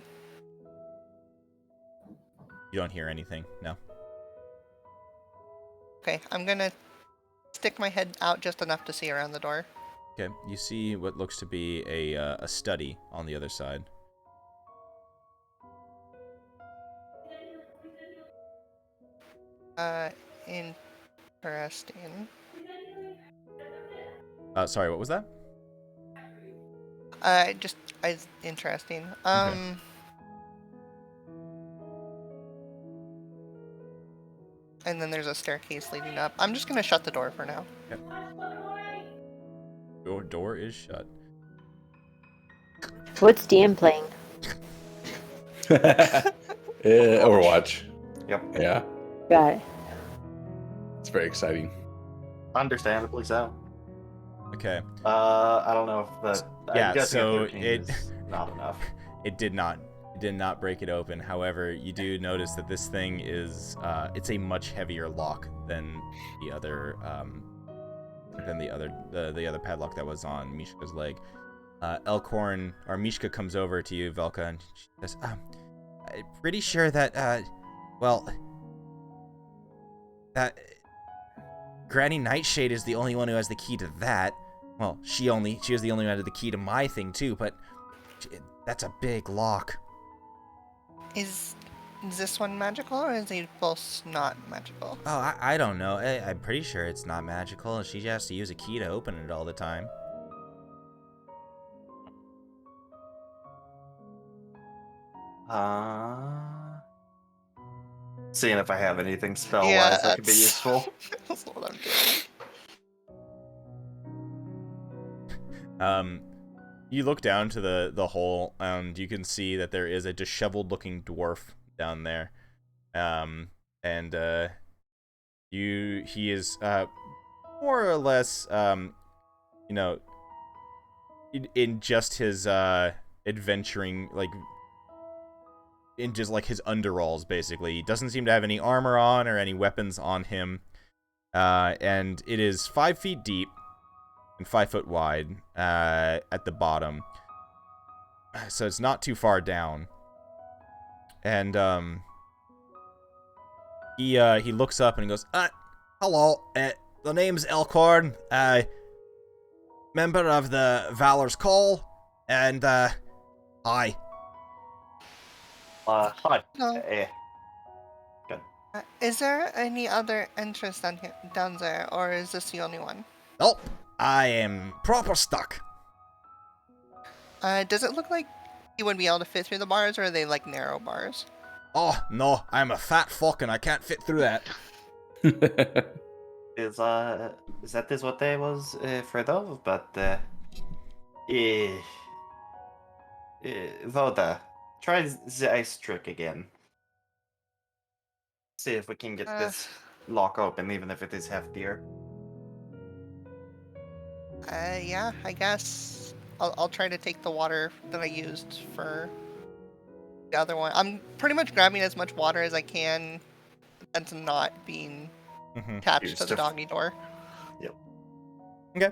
You don't hear anything, no. Okay, I'm gonna stick my head out just enough to see around the door. Okay, you see what looks to be a study on the other side. Interesting. Sorry, what was that? Interesting. Okay. And then there's a staircase leading up. I'm just gonna shut the door for now. Yep. Your door is shut. What's DM playing? Overwatch. Yep. Yeah, Got it. it's very exciting. Understandably so. Okay. I don't know if the. Yeah, I'm guessing so 13 it is not enough. it did not break it open. However, you do notice that this thing is it's a much heavier lock than the other the other padlock that was on Mishka's leg. Elkhorn or Mishka comes over to you, Velka, and she says, I'm pretty sure that that Granny Nightshade is the only one who has the key to that. Well, she was the only one who had the key to my thing too, but that's a big lock. Is this one magical, or is they both not magical? Oh, I don't know. I'm pretty sure it's not magical. She has to use a key to open it all the time. Seeing if I have anything spell-wise Yeah, that could be useful. That's what I'm doing. You look down to the hole, and you can see that there is a disheveled-looking dwarf down there. He is more or less, in just his adventuring, like, in just like his underalls, basically. He doesn't seem to have any armor on or any weapons on him, and it is 5 feet deep and 5 foot wide at the bottom, so it's not too far down. And he looks up and he goes, hello, the name's Elkhorn, member of the Valor's Call, and hi. Hi. No. Is there any other entrance down there, or is this the only one? Nope, I am proper stuck. Does it look like you wouldn't be able to fit through the bars, or are they like narrow bars? Oh, no, I'm a fat fuck and I can't fit through that. Is that is what I was afraid of, but Voda, try the ice trick again. See if we can get this lock open, even if it is heftier. Yeah, I guess I'll try to take the water that I used for the other one. I'm pretty much grabbing as much water as I can that's not being attached to the doggy door. Yep. Okay.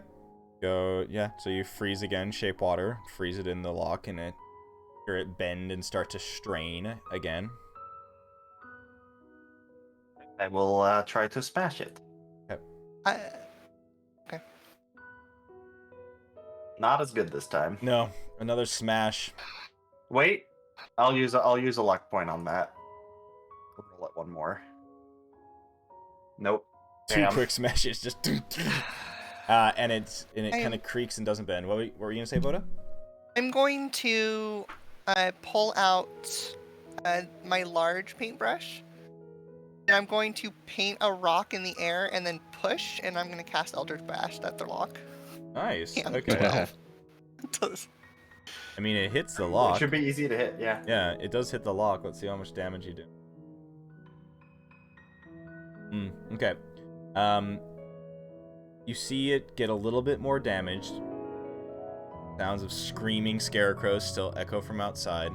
So you freeze again, shape water, freeze it in the lock, and hear it bend and start to strain again. I will try to smash it. Okay. Not as good this time. No, another smash. Wait, I'll use a luck point on that. We'll roll it one more. Nope. Two Damn. quick smashes, just and it kind of creaks and doesn't bend. What were you gonna say, Voda? I'm going to pull out my large paintbrush, and I'm going to paint a rock in the air and then push, and I'm going to cast Eldritch Blast at the lock. Nice. Yeah. Okay. I mean, it hits the lock. It should be easy to hit, yeah. Yeah, it does hit the lock. Let's see how much damage you do. Okay. You see it get a little bit more damaged. Sounds of screaming scarecrows still echo from outside.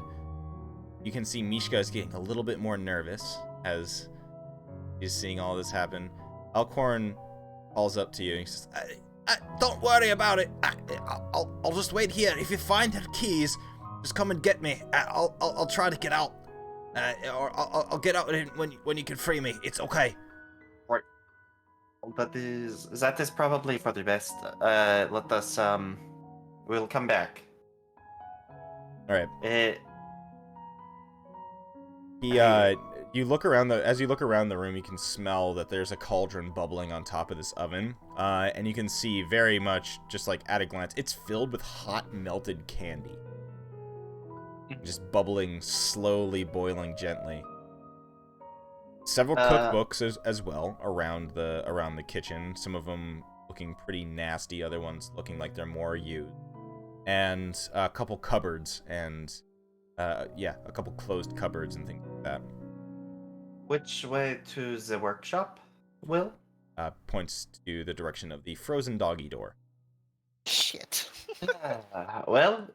You can see Mishka is getting a little bit more nervous as he's seeing all this happen. Elkhorn calls up to you. He says, "Don't worry about it. I'll just wait here. If you find the keys, just come and get me. I'll try to get out, or I'll get out when you can free me. It's okay." Right. That is probably for the best. Let us we'll come back. All right. You look around as you look around the room, you can smell that there's a cauldron bubbling on top of this oven, and you can see very much, just like at a glance, it's filled with hot melted candy, just bubbling slowly, boiling gently. Several cookbooks as well around the kitchen. Some of them looking pretty nasty, other ones looking like they're more used, and a couple cupboards and Yeah, a couple closed cupboards and things like that. Which way to the workshop, Will? Points to the direction of the frozen doggy door. Shit. Well,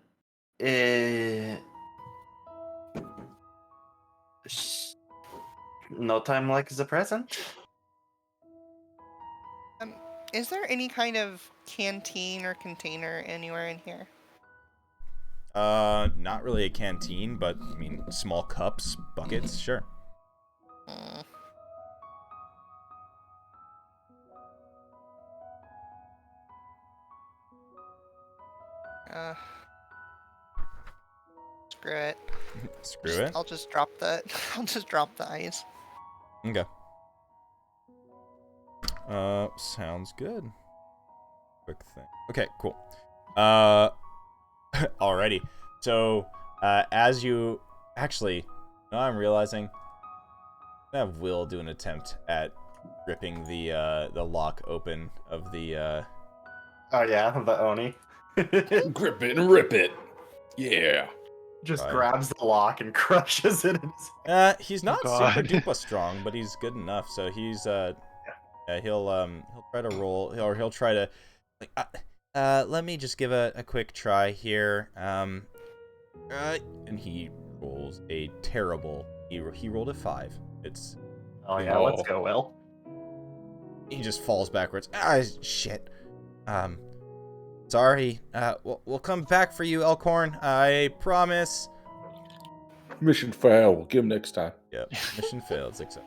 no time like the present. Is there any kind of canteen or container anywhere in here? Not really a canteen, but I mean, small cups, buckets, sure. Hmm. Screw it. Screw it. I'll just drop the. I'll just drop the ice. Okay. Sounds good. Quick thing. Okay, cool. Alrighty. So, as you actually, now I'm realizing, I have Will do an attempt at ripping the lock open of the. Oh yeah, the Oni. Grip it and rip it. Yeah. Just Right. grabs the lock and crushes it in his He's not God. super duper strong, but he's good enough. So he's he'll try to roll, or he'll try to like, let me just give a quick try here. And he rolls a terrible. He rolled a 5. It's Oh yeah, let's go, Will. he just falls backwards. Ah, shit. Sorry. We'll come back for you, Elkhorn. I promise. Mission fail. We'll give him next time. Yep. Mission failed. 6.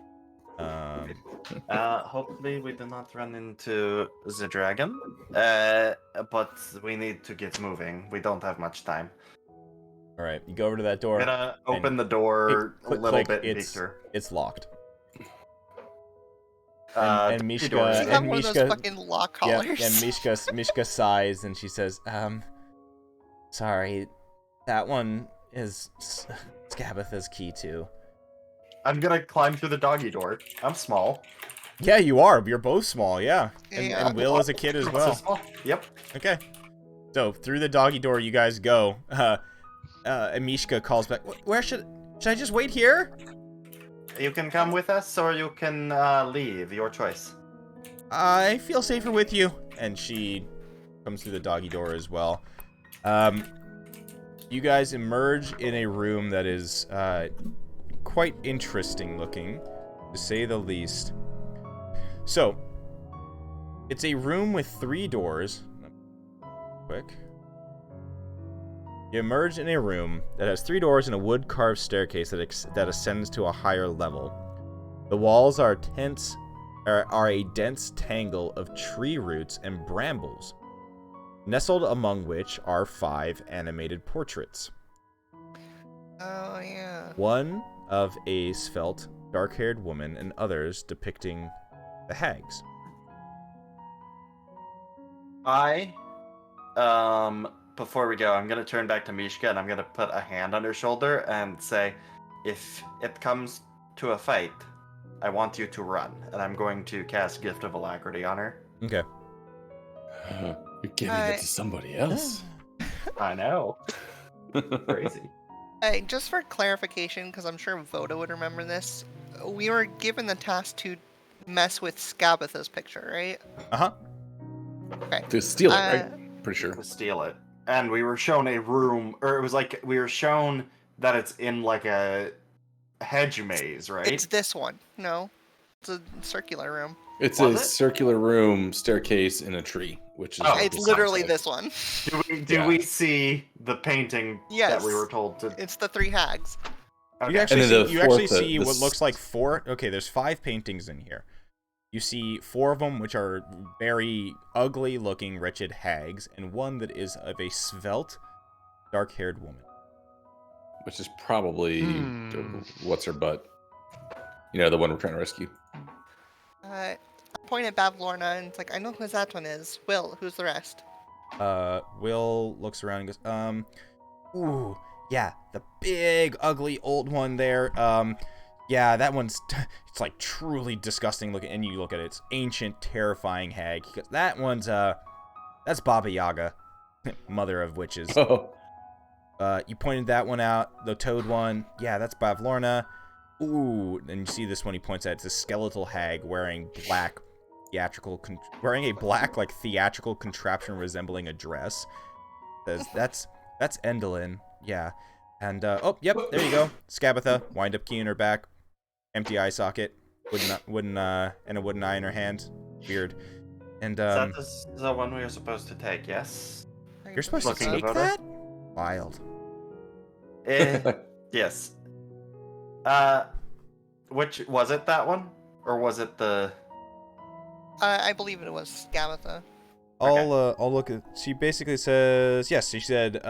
Hopefully we do not run into the dragon. But we need to get moving. We don't have much time. All right. You go over to that door. I'm gonna open and the door a click, little click, bit it's, deeper. It's locked. Uh, And the Mishka door. Does he have one of those Mishka- fucking lock Yeah, collars? and Mishka sighs and she says, sorry, that one is Skabatha's key too. I'm gonna climb through the doggy door. I'm small. Yeah, you are. You're both small, yeah. Yeah. And Will is a kid as So well. small. Yep. Okay. So through the doggy door you guys go. And Mishka calls back, where should I just wait here? You can come with us, or you can leave. Your choice. I feel safer with you. And she comes through the doggy door as well. You guys emerge in a room that is quite interesting looking, to say the least. So, it's a room with 3 doors. Quick. You emerge in a room that has 3 doors and a wood-carved staircase that ascends to a higher level. The walls are a dense tangle of tree roots and brambles, nestled among which are 5 animated portraits. Oh yeah. One of a svelte, dark-haired woman, and others depicting the hags. Before we go, I'm gonna turn back to Mishka and I'm gonna put a hand on her shoulder and say, if it comes to a fight, I want you to run. And I'm going to cast Gift of Alacrity on her. Okay. You're giving it to somebody else. I know. Crazy. Hey, just for clarification, because I'm sure Voda would remember this, we were given the task to mess with Skabatha's picture, right? Uh-huh. Okay. To steal it, right? Pretty sure. To steal it. And we were shown a room, or it was like, we were shown that it's in like a hedge maze, right? It's this one. No. It's a circular room. It's Was a it? circular room, staircase, in a tree, which is. Oh, what It's this literally sounds this one. Do Yeah. we see the painting that Yes. we were told to? It's the 3 hags. You Okay. actually And then see, the you actually fourth, see what this- looks like 4. Okay, there's 5 paintings in here. You see 4 of them, which are very ugly-looking, wretched hags, and one that is of a svelte, dark-haired woman. like. Which is probably. Hmm. What's her butt? You know, the one we're trying to rescue. I point at Bavlorna and it's like, I know who that one is. Will, who's the rest? Will looks around and goes, ooh, yeah, the big, ugly, old one there. Yeah, that one's, it's like truly disgusting looking, and you look at it, it's ancient, terrifying hag. He goes, that one's, that's Baba Yaga, mother of witches. Oh. You pointed that one out, the toad one. Yeah, that's Bavlorna. Ooh, and you see this one he points at. It's a skeletal hag wearing black wearing a black, like, theatrical contraption resembling a dress. Says, that's Endolin. Yeah. And, oh, yep, there you go. Skabatha, wind-up key in her back. Empty eye socket. And a wooden eye in her hand. Weird. And, That is the one we are supposed to take, yes? you're supposed to Looking take at that? Wild. Yes. Which, was it that one? Or was it the... I believe it was Gabatha. I'll look at. She basically says yes. She said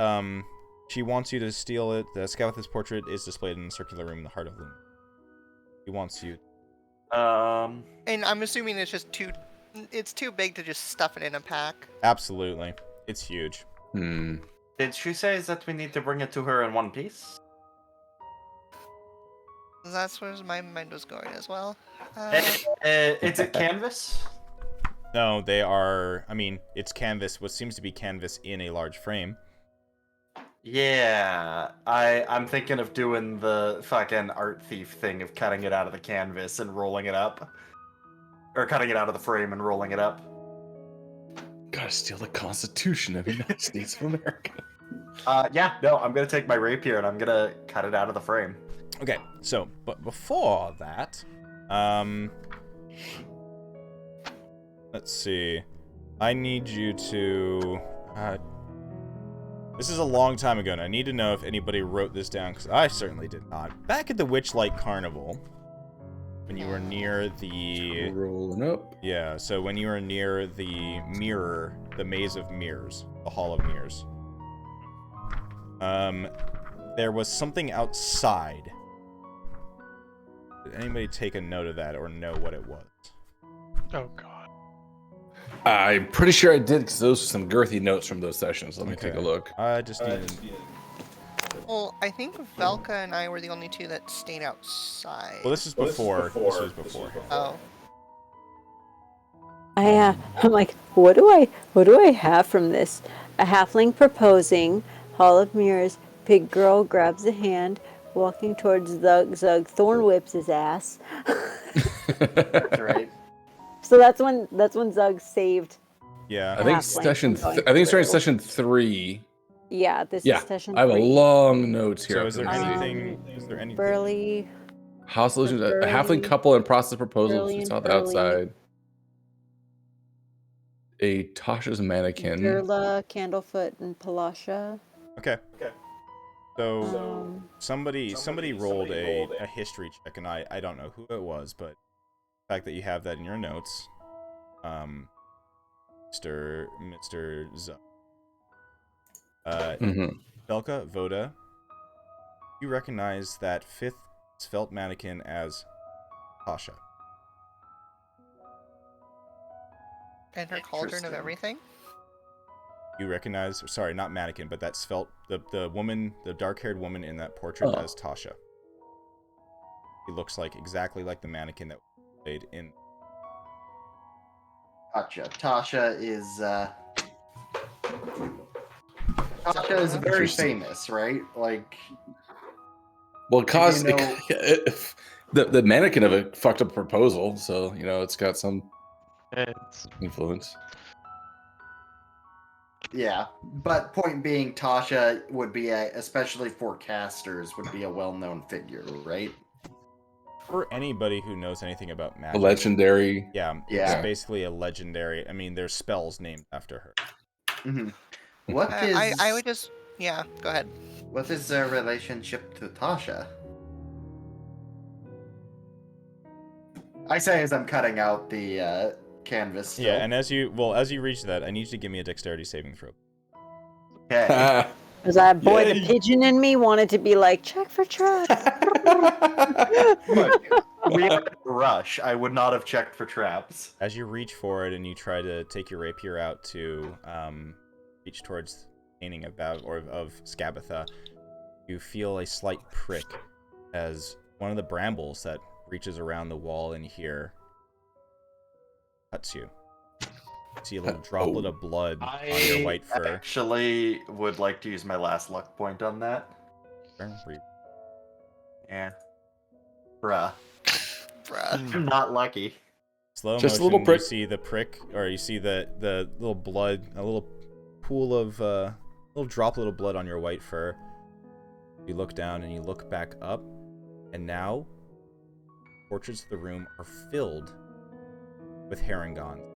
she wants you to steal it. The Skabatha's portrait is displayed in a circular room in the heart of Lumen. He wants you. And I'm assuming it's just it's too big to just stuff it in a pack. Absolutely, it's huge. Did she say that we need to bring it to her in one piece? That's where my mind was going as well. Is it canvas? No, they are. I mean, it's canvas. What seems to be canvas in a large frame. Yeah, I'm thinking of doing the fucking art thief thing of cutting it out of the canvas and rolling it up. Or cutting it out of the frame and rolling it up. Gotta steal the Constitution of the United States of America. Yeah, no, I'm gonna take my rapier and I'm gonna cut it out of the frame. Okay, so, but before that, let's see. I need you to, this is a long time ago, and I need to know if anybody wrote this down, because I certainly did not. Back at the Witchlight Carnival, when you were near the... Rolling up. Yeah, so when you were near the mirror, the Maze of Mirrors, the Hall of Mirrors, there was something outside. Did anybody take a note of that or know what it was? Oh god. I'm pretty sure I did, because those are some girthy notes from those sessions. Let me take a look. I just need Well, I think Velka and I were the only two that stayed outside. Well, this is before. This was before. Oh. I'm like, what do I have from this? A halfling proposing, Hall of Mirrors, pig girl grabs a hand, walking towards Zug. Zug thorn whips his ass. That's right. So that's when Zug saved. Yeah. I think halfling I think it's during session 3. Yeah, this is session I have 3. a long notes here. So is there Let me see. anything? Is there anything? Burly. House solutions. A halfling Burly- couple in process proposals. Burly We and saw the Burly. outside. A Tasha's mannequin. Durla, Candlefoot, and Palasha. Okay. So somebody rolled a history check, and I don't know who it was, but the fact that you have that in your notes, Mr. Zuck. Belka, Voda, you recognize that fifth svelte mannequin as Tasha. And her cauldron of everything? You recognize, sorry, not mannequin, but that svelte, the woman, the dark-haired woman in that portrait as Tasha. She looks like exactly like the mannequin that played in. Gotcha. Tasha is very famous, right? Like, Well, cause you know- the mannequin of a fucked up proposal, so it's got some It's influence. yeah. But point being, Tasha would be especially for casters, would be a well-known figure, right? For anybody who knows anything about A magic, legendary. yeah, Yeah. it's basically a legendary. I mean, there's spells named after her. Mm-hmm. What is I would just... Yeah, go ahead. what is their relationship to Tasha? I say as I'm cutting out the canvas. Still. Yeah, and as you reach that, I need you to give me a dexterity saving throw. Okay. Because that boy, Yay. the pigeon in me, wanted to be like, check for traps. Look, we are in a rush. I would not have checked for traps. As you reach forward and you try to take your rapier out to reach towards the painting of Skabatha, you feel a slight prick as one of the brambles that reaches around the wall in here cuts you. See a little droplet of blood on your white I fur. actually would like to use my last luck point on that. Yeah. Bruh. Bruh. I'm not lucky. Slow Just a motion, little prick. you see the prick, or you see the little blood, a little pool of, little droplet of blood on your white fur. You look down and you look back up, and now portraits of the room are filled with herringons.